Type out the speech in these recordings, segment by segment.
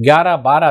11, 12,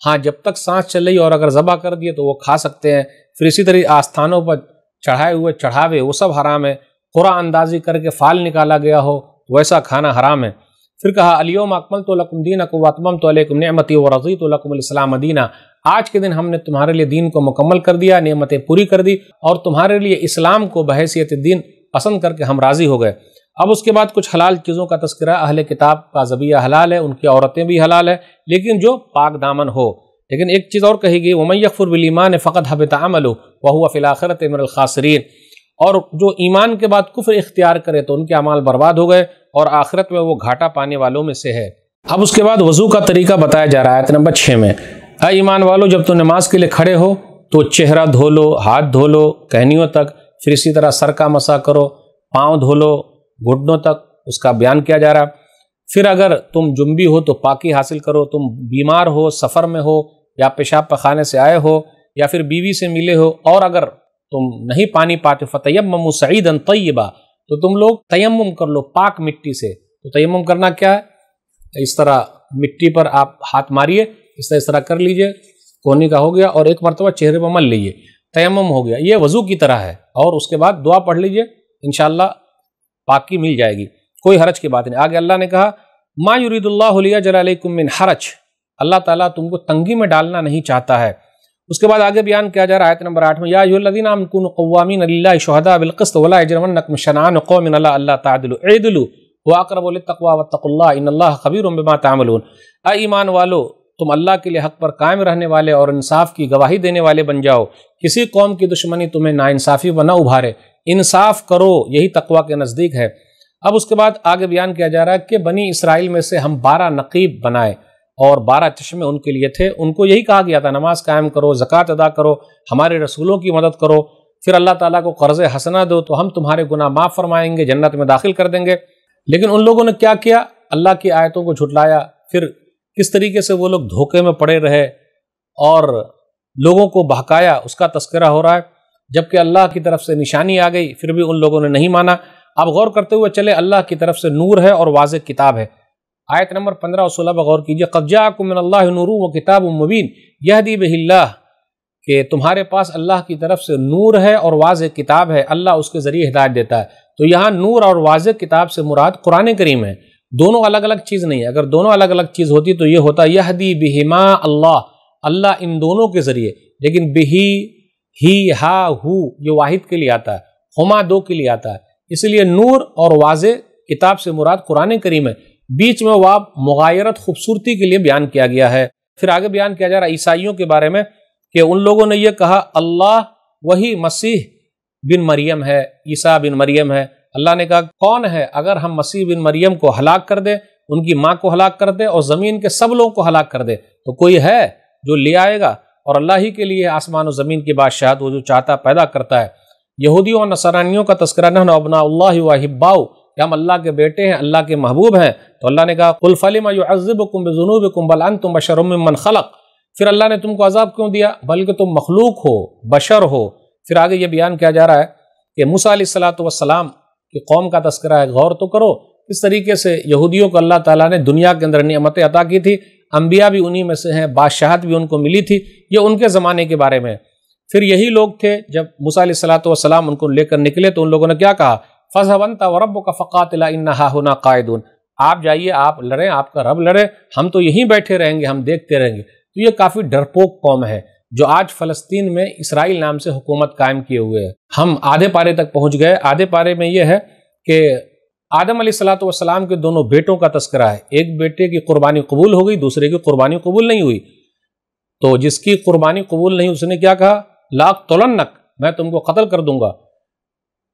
ہاں جب تک سانس چل رہی اور اگر ذبح کر دیے تو وہ کھا سکتے ہیں۔ پھر اسی طرح آستھانوں پر چڑھائے ہوئے چڑھاوے وہ سب حرام ہے۔ قرآن اندازی کر کے فال نکالا گیا ہو ویسا کھانا حرام ہے۔ پھر کہا الیوم اکملت لکم دینکم واتممت علیکم نعمتی ورضیت لکم الاسلام دینا، آج کے دن ہم نے تمہارے لیے دین کو مکمل کر دیا، نعمتیں پوری کر دی اور تمہارے لیے اسلام کو بحیثیت دین پسند کر کے ہم راضی ہو گئے۔ اب اس کے بعد کچھ حلال چیزوں کا تذکرہ، اہل کتاب کا ذبیحہ حلال ہے، ان کی عورتیں بھی حلال ہے لیکن جو پاک دامن ہو۔ لیکن ایک چیز اور کہی گئی وَمَن يَكْفُرْ بِالْإِيمَانِ فَقَدْ حَبِطَ عَمَلُهُ وَهُوَ فِي الْآخِرَةِ مِنَ الْخَاسِرِينَ، اور جو ایمان کے بعد کفر اختیار کرے تو ان کے اعمال برباد ہو گئے اور آخرت میں وہ گھاٹا پانے والوں میں سے ہے۔ اب اس کے بعد وضو کا طریقہ بتایا جا رہا ہے آیت نمبر 6 میں، اے ایمان والو جب تم نماز کے لیے کھڑے ہو تو چہرہ دھو لو، ہاتھ دھو لو کہنیوں تک، پھر اسی طرح سر کا مسح کرو، پاؤں دھو لو گھٹنوں تک، اس کا بیان کیا جا رہا۔ پھر اگر تم جنبی ہو تو پاکی حاصل کرو، تم بیمار ہو، سفر میں ہو یا پیشاب پخانے سے آئے ہو یا پھر بیوی سے ملے ہو اور اگر تم نہیں پانی پاتے فَتَيَمَّمُوا صَعِيدًا طَيِّبًا، تو تم لوگ تیمم کر لو پاک مٹی سے۔ تو تیمم کرنا کیا ہے؟ اس طرح مٹی پر آپ ہاتھ ماریے، اس طرح کر لیجئے، کونی کا ہو گیا، اور ایک مرتبہ چہرے پر مل لیجئے، تیمم ہو گیا۔ یہ وضو کی طرح ہے، اور اس کے بعد دعا پڑھ لیجئے، انشاءاللہ پاکی مل جائے گی، کوئی حرج کی بات نہیں۔ آگے اللہ نے کہا مَا يُرِيدُ اللَّهُ لِيَجْعَلَ عَلَيْكُم مِّنْ حَرَجٍ، اللہ تعالیٰ تم کو تنگی میں ڈالنا نہیں چاہتا ہے۔ اس کے بعد آگے بیان کیا جا رہا ہے آیت نمبر 8 میں، یا ایھا الذین آمنوا کونوا قوامین للہ شہداء بالقسط ولا یجرمنکم شنآن قوم علی الا تعدلوا اعدلوا هو اقرب للتقوی واتقوا اللہ ان اللہ خبیر بما تعملون، اے ایمان والو تم اللہ کے لیے حق پر قائم رہنے والے اور انصاف کی گواہی دینے والے بن جاؤ، کسی قوم کی دشمنی تمہیں ناانصافی و نہ ابھارے، انصاف کرو، یہی تقوی کے نزدیک ہے۔ اب اس کے بعد آگے بیان کیا جا رہا ہے کہ بنی اسرائیل میں سے ہم 12 نقیب بنائے اور 12 چشمے ان کے لیے تھے، ان کو یہی کہا گیا تھا نماز قائم کرو، زکوٰۃ ادا کرو، ہمارے رسولوں کی مدد کرو، پھر اللہ تعالیٰ کو قرض حسنہ دو تو ہم تمہارے گناہ معاف فرمائیں گے، جنت میں داخل کر دیں گے۔ لیکن ان لوگوں نے کیا کیا؟ اللہ کی آیتوں کو جھٹلایا، پھر کس طریقے سے وہ لوگ دھوکے میں پڑے رہے اور لوگوں کو بہکایا، اس کا تذکرہ ہو رہا ہے۔ جبکہ اللہ کی طرف سے نشانی آ گئی پھر بھی ان لوگوں نے نہیں مانا۔ اب غور کرتے ہوئے چلے، اللہ کی طرف سے نور ہے اور واضح کتاب ہے۔ آیت نمبر 15 اور 16 پر غور کیجئے، قد جاءکم من اللہ نور وکتاب مبین یہدی بہ اللہ، کہ تمہارے پاس اللہ کی طرف سے نور ہے اور واضح کتاب ہے، اللہ اس کے ذریعے ہدایت دیتا ہے۔ تو یہاں نور اور واضح کتاب سے مراد قرآن کریم ہے، دونوں الگ الگ چیز نہیں ہے۔ اگر دونوں الگ الگ چیز ہوتی تو یہ ہوتا یہدی بہما اللہ، اللہ ان دونوں کے ذریعے، لیکن بہی، ہی، ہا، ہو یہ واحد کے لیے آتا ہے، ہما دو کے لیے آتا ہے، اس لیے نور اور واضح کتاب سے مراد قرآن کریم ہے۔ بیچ میں وہ مغایرت خوبصورتی کے لیے بیان کیا گیا ہے۔ پھر آگے بیان کیا جا رہا ہے عیسائیوں کے بارے میں کہ ان لوگوں نے یہ کہا اللہ وہی مسیح بن مریم ہے، عیسیٰ بن مریم ہے۔ اللہ نے کہا کون ہے؟ اگر ہم مسیح بن مریم کو ہلاک کر دیں، ان کی ماں کو ہلاک کر دیں اور زمین کے سب لوگوں کو ہلاک کر دیں تو کوئی ہے جو لے آئے گا؟ اور اللہ ہی کے لیے آسمان و زمین کی بادشاہت، وہ جو چاہتا پیدا کرتا ہے۔ یہودیوں اور نصرانیوں کا تذکرہ نحن ابناء اللہ واحباؤ، کہ ہم اللہ کے بیٹے ہیں، اللہ کے محبوب ہیں۔ تو اللہ نے کہا قل فلم يعذبكم بذنوبكم بل انتم بشر ممن خلق، پھر اللہ نے تم کو عذاب کیوں دیا؟ بلکہ تم مخلوق ہو، بشر ہو۔ پھر آگے یہ بیان کیا جا رہا ہے کہ موسیٰ علیہ السلام کی قوم کا تذکرہ ہے، غور تو کرو اس طریقے سے یہودیوں کو اللہ تعالیٰ نے دنیا کے اندر نعمتیں عطا کی تھی، انبیاء بھی انہی میں سے ہیں، بادشاہت بھی ان کو ملی تھی، یہ ان کے زمانے کے بارے میں۔ پھر یہی لوگ تھے جب موسیٰ علیہ السلام ان کو لے کر نکلے تو ان لوگوں نے کیا کہا؟ فَاذْهَبْ أَنْتَ وَرَبُّكَ فَقَاتِلَا إِنَّا هَاهُنَا قَاعِدُونَ، آپ جائیے، آپ لڑیں، آپ کا رب لڑے، ہم تو یہیں بیٹھے رہیں گے، ہم دیکھتے رہیں گے۔ تو یہ کافی ڈرپوک قوم ہے جو آج فلسطین میں اسرائیل نام سے حکومت قائم کیے ہوئے ہے۔ ہم آدھے پارے تک پہنچ گئے۔ آدھے پارے میں یہ ہے کہ آدم علیہ السلام کے دونوں بیٹوں کا تذکرہ ہے، ایک بیٹے کی قربانی قبول ہو گئی، دوسرے کی قربانی قبول نہیں ہوئی۔ تو جس کی قربانی قبول نہیں، اس نے کیا کہا؟ لَأَقْتُلَنَّكَ، میں تم کو قتل کر دوں گا۔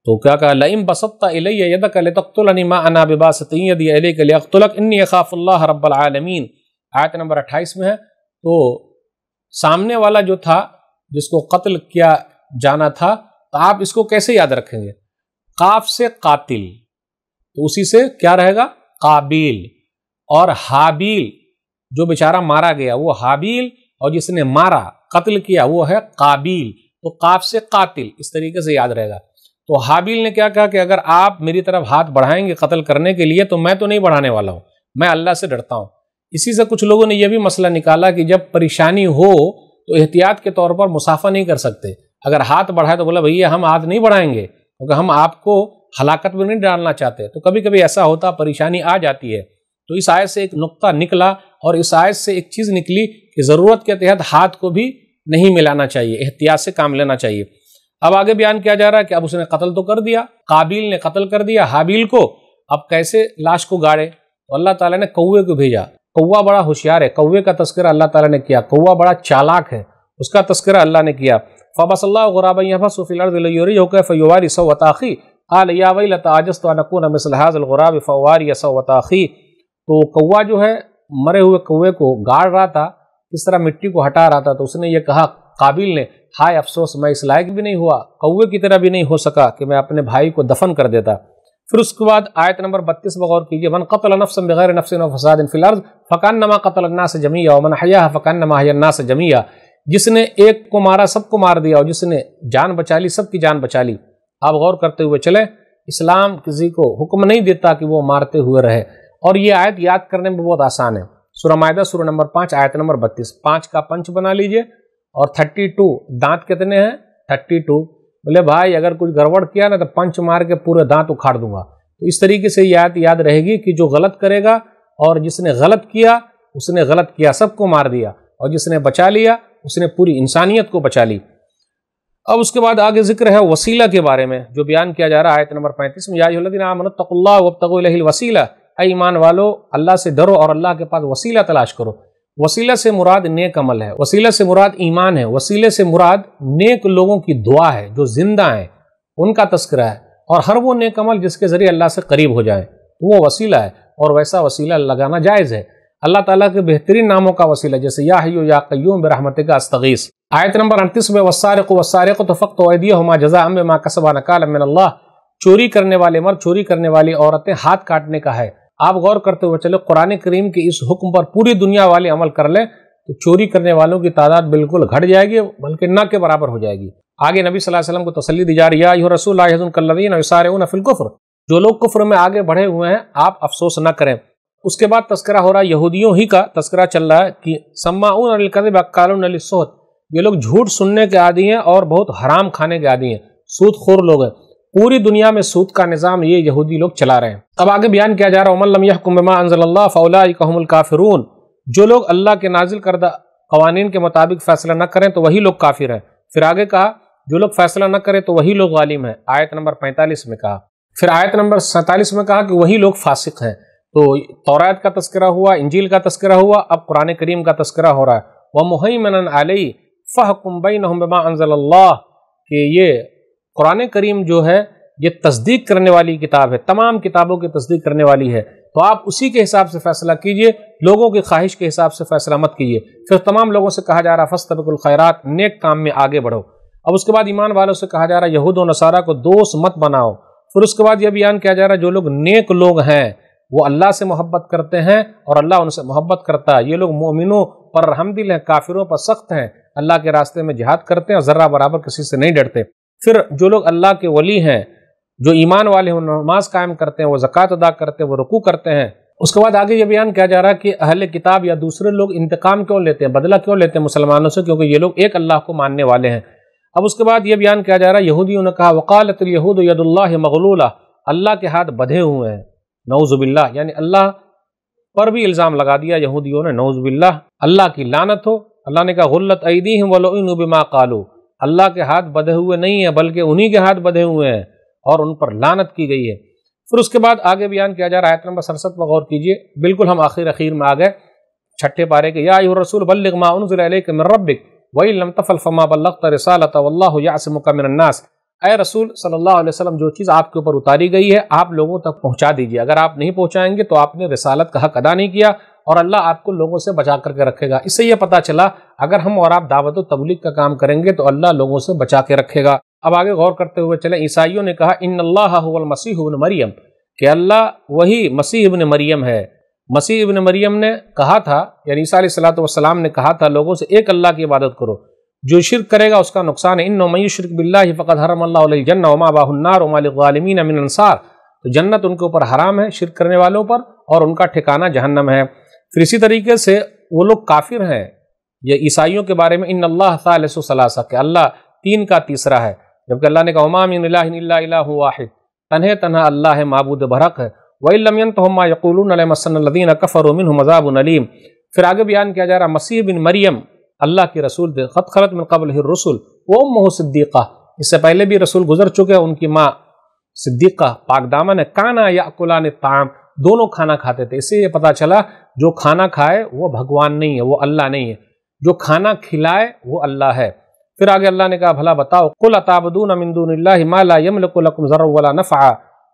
تو کیا کہا؟ لَئِن بَسَطتَ إِلَيَّ يَدَكَ لِتَقْتُلَنِي مَا أَنَا بِبَاسِطٍ يَدِي إِلَيْكَ لِأَقْتُلَكَ إِنِّي أَخَافُ اللَّهَ رَبَّ الْعَالَمِينَ، آیت نمبر 28 میں ہے۔ تو سامنے والا جو تھا جس کو قتل کیا جانا تھا، تو آپ اس کو کیسے یاد رکھیں گے؟ قاف سے قاتل، تو اسی سے کیا رہے گا؟ قابیل، اور حابیل جو بیچارہ مارا گیا وہ حابیل، اور جس نے مارا قتل کیا وہ ہے قابیل، تو قاف سے قاتل، اس طریقے سے یاد رہے گا۔ تو حابیل نے کیا کہا کہ اگر آپ میری طرف ہاتھ بڑھائیں گے قتل کرنے کے لیے تو میں تو نہیں بڑھانے والا ہوں، میں اللہ سے ڈرتا ہوں، اسی سے کچھ لوگوں نے یہ بھی مسئلہ نکالا کہ جب پریشانی ہو تو احتیاط کے طور پر مسافہ نہیں کر سکتے، اگر ہاتھ بڑھائے تو بولا بھیا ہم ہاتھ نہیں بڑھائیں گے کیونکہ ہم آپ کو ہلاکت میں نہیں ڈالنا چاہتے۔ تو کبھی کبھی ایسا ہوتا، پریشانی آ جاتی ہے، تو اس آیت سے ایک نقطہ نکلا اور اس آیت سے ایک چیز نکلی کہ ضرورت کے تحت ہاتھ کو بھی نہیں ملانا چاہیے، احتیاط سے کام لینا چاہیے۔ اب آگے بیان کیا جا رہا ہے کہ اب اس نے قتل تو کر دیا، قابیل نے قتل کر دیا حابیل کو، اب کیسے لاش کو گاڑے؟ تو اللہ تعالیٰ نے کوے کو بھیجا۔ کوا بڑا ہوشیار ہے، کوے کا تذکرہ اللہ تعالیٰ نے کیا، کوا بڑا چالاک ہے، اس کا تذکرہ اللہ نے کیا۔ فَبَعَثَ اللَّهُ غُرَابًا يَبْحَثُ فِي الْأَرْضِ لِيُرِيَهُ كَيْفَ يُوَارِي سَوْءَةَ أَخِيهِ قَالَ يَا وَيْلَتَىٰ عَجَزْتُ أَنْ أَكُونَ مِثْلَ هَٰذَا الْغُرَابِ فَأُوَارِيَ سَوْءَةَ أَخِي۔ تو کوا جو ہے مرے ہوئے کوے کو گاڑ رہا تھا، اس طرح مٹی کو ہٹا رہا تھا، تو اس نے یہ کہا قابیل نے، ہائے افسوس میں اس لائق بھی نہیں ہوا، کوے کی طرح بھی نہیں ہو سکا کہ میں اپنے بھائی کو دفن کر دیتا۔ پھر اس کے بعد آیت نمبر 32 بغور کیجئے، من قتل نفسا بغیر نفس و فساد فی الارض فکانما قتل الناس جميعا ومن احیاها فکانما احیا الناس جميعا۔ جس نے ایک کو مارا سب کو مار دیا، اور جس نے جان بچا لی سب کی جان بچا لی۔ آپ غور کرتے ہوئے چلیں، اسلام کسی کو حکم نہیں دیتا کہ وہ مارتے ہوئے رہے، اور یہ آیت یاد کرنے میں بہت آسان ہے۔ سورہ مائدہ سورہ نمبر 5 آیت نمبر 32، 5 کا پنچ بنا لیجئے، اور 32 دانت کتنے ہیں؟ 32۔ بولے بھائی اگر کچھ گڑبڑ کیا نا تو پنچ مار کے پورے دانت اکھاڑ دوں گا۔ تو اس طریقے سے یہ آیت یاد رہے گی کہ جو غلط کرے گا، اور جس نے غلط کیا اس نے غلط کیا، سب کو مار دیا، اور جس نے بچا لیا اس نے پوری انسانیت کو بچا لی۔ اب اس کے بعد آگے ذکر ہے وسیلہ کے بارے میں، جو بیان کیا جا رہا ہے آیت نمبر 35 میں، یا ایھا الذین آمنوا اتقوا اللہ وابتغوا الیہ الوسیلہ، اے ایمان والو اللہ سے ڈرو اور اللہ کے پاس وسیلہ تلاش کرو۔ وسیلہ سے مراد نیک عمل ہے، وسیلہ سے مراد ایمان ہے، وسیلے سے مراد نیک لوگوں کی دعا ہے جو زندہ ہیں، ان کا تذکرہ ہے، اور ہر وہ نیک عمل جس کے ذریعے اللہ سے قریب ہو جائے وہ وسیلہ ہے، اور ویسا وسیلہ لگانا جائز ہے۔ اللہ تعالیٰ کے بہترین ناموں کا وسیلہ، جیسے یا حی یا قیوم برحمتک استغیث۔ آیت نمبر 38 میں، والسارق والسارقۃ فاقطعوا ایدیہما جزاء بما کسبا نکالا من اللہ، چوری کرنے والے مرد، چوری کرنے والی عورتیں ہاتھ کاٹنے کا ہے۔ آپ غور کرتے ہوئے چلے، قرآن کریم کے اس حکم پر پوری دنیا والے عمل کر لیں تو چوری کرنے والوں کی تعداد بالکل گھٹ جائے گی، بلکہ نہ کے برابر ہو جائے گی۔ آگے نبی صلی اللہ علیہ وسلم کو تسلی دی جا رہی ہے، یا ایھا الرسول لا یحزنک الذین یسارعون فی الکفر، جو لوگ کفر میں آگے بڑھے ہوئے ہیں آپ افسوس نہ کریں۔ اس کے بعد تذکرہ ہو رہا ہے، یہودیوں ہی کا تذکرہ چل رہا ہے کہ سماعون للکذب اکالون للسحت، یہ لوگ جھوٹ سننے کے عادی ہیں اور بہت حرام کھانے کے عادی ہیں، سود خور لوگ ہیں۔ پوری دنیا میں سود کا نظام یہ یہودی لوگ چلا رہے ہیں۔ اب آگے بیان کیا جا رہا ہے، وَمَن لَّمْ يَحْكُم بِمَا أَنزَلَ اللَّهُ فَأُولَٰئِكَ هُمُ الْكَافِرُونَ، جو لوگ اللہ کے نازل کردہ قوانین کے مطابق فیصلہ نہ کریں تو وہی لوگ کافر ہیں۔ پھر آگے کہا جو لوگ فیصلہ نہ کریں تو وہی لوگ ظالم ہیں، آیت نمبر 45 میں کہا۔ پھر آیت نمبر 47 میں کہا کہ وہی لوگ فاسق ہیں۔ تو تورات کا تذکرہ ہوا، انجیل کا تذکرہ ہوا، اب قرآن کریم کا تذکرہ ہو رہا ہے۔ وَمُهَيْمِنًا عَلَيْهِ فَاحْكُم بَيْنَهُم بِمَا أَنزَلَ اللَّهُ، کہ یہ قرآن کریم جو ہے یہ تصدیق کرنے والی کتاب ہے، تمام کتابوں کی تصدیق کرنے والی ہے، تو آپ اسی کے حساب سے فیصلہ کیجئے، لوگوں کی خواہش کے حساب سے فیصلہ مت کیجئے۔ پھر تمام لوگوں سے کہا جا رہا فاستبقوا الخیرات، نیک کام میں آگے بڑھو۔ اب اس کے بعد ایمان والوں سے کہا جا رہا یہود و نصارہ کو دوست مت بناؤ۔ پھر اس کے بعد یہ بیان کیا جا رہا جو لوگ نیک لوگ ہیں وہ اللہ سے محبت کرتے ہیں اور اللہ ان سے محبت کرتا ہے، یہ لوگ مومنوں پر رحم دل ہیں، کافروں پر سخت ہیں، اللہ کے راستے میں جہاد کرتے ہیں اور ذرہ برابر کسی سے نہیں ڈرتے۔ پھر جو لوگ اللہ کے ولی ہیں، جو ایمان والے ہیں، نماز قائم کرتے ہیں، وہ زکوٰۃ ادا کرتے ہیں، وہ رکوع کرتے ہیں۔ اس کے بعد آگے یہ بیان کیا جا رہا ہے کہ اہل کتاب یا دوسرے لوگ انتقام کیوں لیتے ہیں، بدلہ کیوں لیتے ہیں مسلمانوں سے، کیونکہ یہ لوگ ایک اللہ کو ماننے والے ہیں۔ اب اس کے بعد یہ بیان کیا جا رہا ہے یہودیوں نے کہا وقالت الیہود ید اللہ مغلولہ، اللہ کے ہاتھ بدھے ہوئے ہیں، نعوذ باللہ، یعنی اللہ پر بھی الزام لگا دیا یہودیوں نے، نعوذ باللہ، اللہ کی لعنت ہو۔ اللہ نے کہا غلت ایدیہم ولعنوا بما قالوا، اللہ کے ہاتھ بدھے ہوئے نہیں ہیں بلکہ انہی کے ہاتھ بدھے ہوئے ہیں اور ان پر لعنت کی گئی ہے۔ پھر اس کے بعد آگے بیان کیا جا رہا ہے آیت نمبر 67 پر غور کیجئے، بالکل ہم آخر میں آ گئے، چھٹے پارے کے، یا ایھا الرسول بلغ ما انزل الیک من ربک وَإِن لَّمْ تَفْعَلْ فَمَا بَلَّغْتَ رِسَالَتَهُ وَاللَّهُ يَعْصِمُكَ مِنَ النَّاسِ، اے رسول صلی اللہ علیہ وسلم جو چیز آپ کے اوپر اتاری گئی ہے آپ لوگوں تک پہنچا دیجیے، اگر آپ نہیں پہنچائیں گے تو آپ نے رسالت کا حق ادا نہیں کیا اور اللہ آپ کو لوگوں سے بچا کر کے رکھے گا۔ اس سے یہ پتہ چلا اگر ہم اور آپ دعوت و تبلیغ کا کام کریں گے تو اللہ لوگوں سے بچا کے رکھے گا۔ اب آگے غور کرتے ہوئے چلیں، عیسائیوں نے کہا ان اللہ هو المسیح ابن مریم، کہ اللہ وہی مسیح ابن مریم ہے۔ مسیح ابن مریم نے کہا تھا، یعنی عیسیٰ علیہ السلام نے کہا تھا لوگوں سے ایک اللہ کی عبادت کرو، جو شرک کرے گا اس کا نقصان ہے، انہ من یشرک باللہ فقد حرم اللہ علیہ الجنہ ومأواہ النار وما للظالمین من انصار، تو جنت ان کے اوپر حرام ہے شرک کرنے والوں پر اور ان کا ٹھکانہ جہنم ہے۔ پھر اسی طریقے سے وہ لوگ کافر ہیں یہ عیسائیوں کے بارے میں، ان اللہ ثالث ثلاثہ، کہ اللہ تین کا تیسرا ہے، جبکہ اللہ نے کہا وما من الہ الا الہ واحد، تنہا تنہا اللہ ہے، معبود برحق ہے، وَإِن لَّمْ يَنْتَهُ مَا يَقُولُونَ لَيَمَسَّنَّ الَّذِينَ كَفَرُوا مِنْهُمْ عَذَابٌ أَلِيمٌ۔ پھر آگے بیان کیا جا رہا مسیح بن مریم اللہ کے رسول تھے، قد خلت من قبلہ الرسل وامہ صدیقہ، اس سے پہلے بھی رسول گزر چکے، ان کی ماں صدیقہ پاک دامن ہے، کانا یاکلان الطعام، دونوں کھانا کھاتے تھے۔ اس سے یہ پتہ چلا جو کھانا کھائے وہ بھگوان نہیں ہے، وہ اللہ نہیں ہے، جو کھانا کھلائے وہ اللہ ہے۔ پھر آگے اللہ نے کہا بھلا بتاؤ قل اتعبدون من دون اللہ ما لا یملک لکم ضرا ولا نفعا،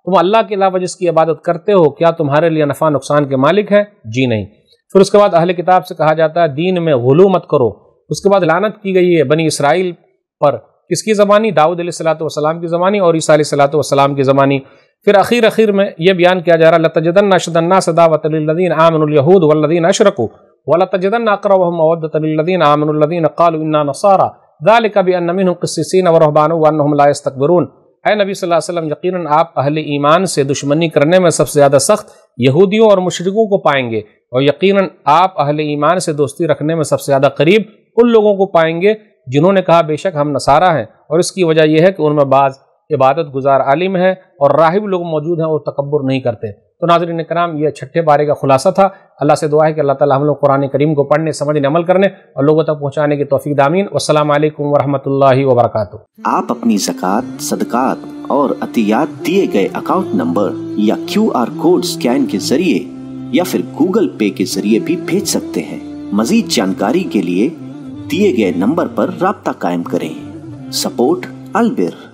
تم اللہ کے علاوہ جس کی عبادت کرتے ہو کیا تمہارے لیے نفع نقصان کے مالک ہیں؟ جی نہیں۔ پھر اس کے بعد اہل کتاب سے کہا جاتا ہے دین میں غلو مت کرو۔ اس کے بعد لعنت کی گئی ہے بنی اسرائیل پر، کس کی زبانی؟ داؤد علیہ السلام کی زبانی اور عیسیٰ علیہ السلام کی زبانی۔ پھر اخیر میں یہ بیان کیا جا رہا لَتَجِدَنَّ أَشَدَّ النَّاسِ دَعْوَةً لِلَّذِينَ آمَنُوا الْيَهُودُ وَالَّذِينَ أَشْرَكُوا وَلَتَجِدَنَّ أَقْرَبَهُم مَّوَدَّةً لِلَّذِينَ آمَنُوا الَّذِينَ قَالُوا إِنَّا نَصَارَىٰ ذَلِكَ بِأَنَّ مِنْهُمْ قِسِّيسِينَ وَرُهْبَانًا وَأَنَّهُمْ لَا يَسْتَكْبِرُونَ۔ اے نبی صلی اللہ علیہ وسلم یقیناً آپ اہل ایمان سے دشمنی کرنے میں سب سے زیادہ سخت یہودیوں اور مشرکوں کو پائیں گے، اور یقیناً آپ اہل ایمان سے دوستی رکھنے میں سب سے زیادہ قریب ان لوگوں کو پائیں گے جنہوں نے کہا بے شک ہم نصارہ ہیں، اور اس کی وجہ یہ ہے کہ ان میں بعض عبادت گزار عالم ہیں اور راہب لوگ موجود ہیں اور تکبر نہیں کرتے۔ تو ناظرین کرام یہ چھٹے پارے کا خلاصہ تھا۔ اللہ سے دعا ہے کہ اللہ تعالی ہم لوگ قرآن کریم کو پڑھنے، سمجھنے، عمل کرنے اور لوگوں تک پہنچانے کی توفیق آمین۔ والسلام علیکم ورحمۃ اللہ وبرکاتہ۔ آپ اپنی زکوٰۃ، صدقات اور عطیات دیے گئے اکاؤنٹ نمبر یا QR کوڈ سکین کے ذریعے یا پھر گوگل پے کے ذریعے بھی بھیج سکتے ہیں۔ مزید جانکاری کے لیے دیے گئے نمبر پر رابطہ قائم کریں۔ سپورٹ البر۔